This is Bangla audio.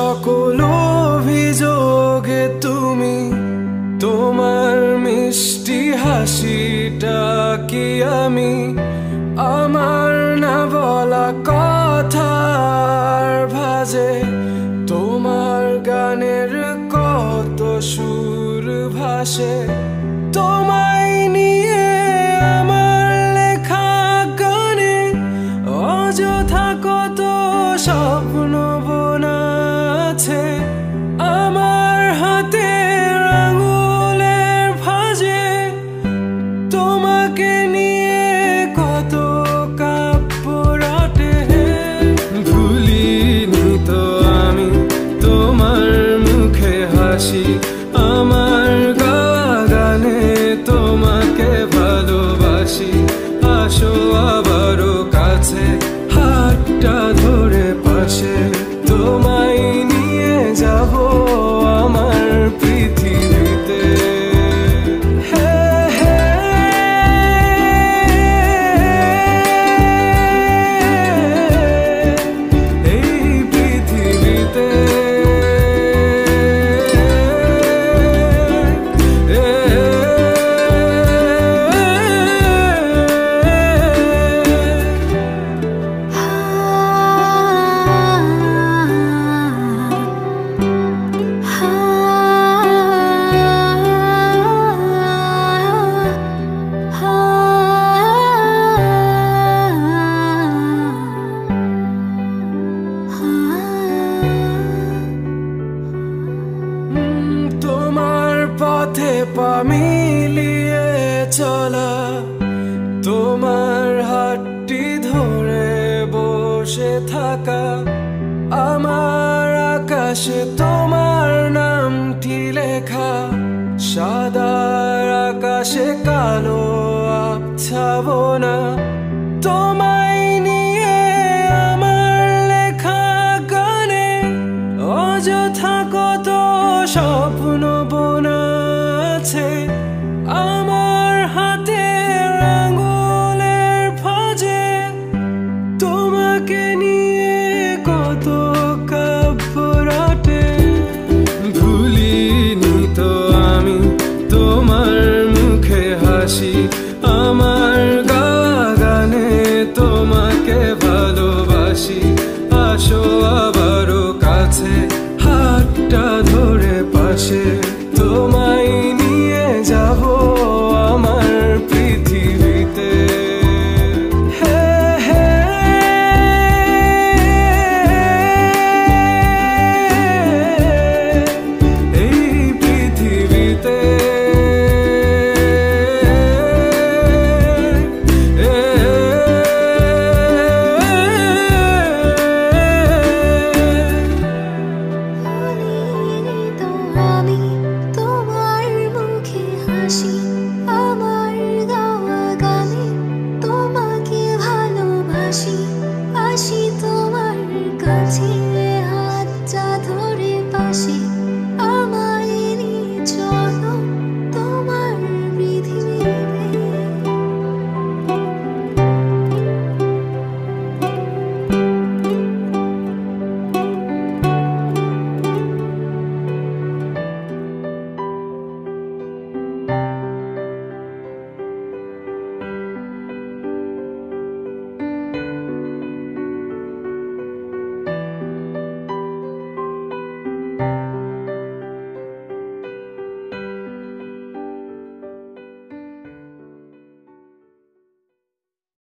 সকল অভিযোগে তুমি তোমার মিষ্টি হাসিটা কি আমি আমার না বলা কথার ভাজে তোমার গানের কত সুর ভাসে তোমায় নিয়ে আমার লেখা গানে অযথা কত স্বপ্ন বোনা আছে আমার হাতের আঙুলের ভাঁজে তোমাকে নিয়ে কত কাব্য রটে ভুলিনি তো আমি তোমার মুখে হাসি আমার গাওয়া গানে তোমাকে ভালোবাসি আসো আবারও কাছে হাতটা ধরে পাশে তোমায় নিয়ে যাব আমার পৃথিবীতে এই পৃথিবীতে পথে পা মিলিয়ে চলা তোমার হাতটি ধরে বসে থাকা আমার আকাশে তোমার নামটি লেখা সাদার আকাশে কালো আবছাবনা তোমায় নিয়ে আমার লেখা গানে অযথা কত স্বপ্ন বোনা আছে আমার হাতের আঙুলের ভাঁজে তোমাকে নিয়ে কত কাব্য রটে ভুলিনি তো আমি তোমার মুখে হাসি আমার গাওয়া গানে তোমাকে ভালোবাসি আসো আবারও কাছে হাতটা ধরে পাশে তোমায় নিয়ে যাব আমার পৃথিবীতে এই পৃথিবীতে আমার গাওয়া গানে তোমাকে ভালোবাসি আসি তোমার কাছে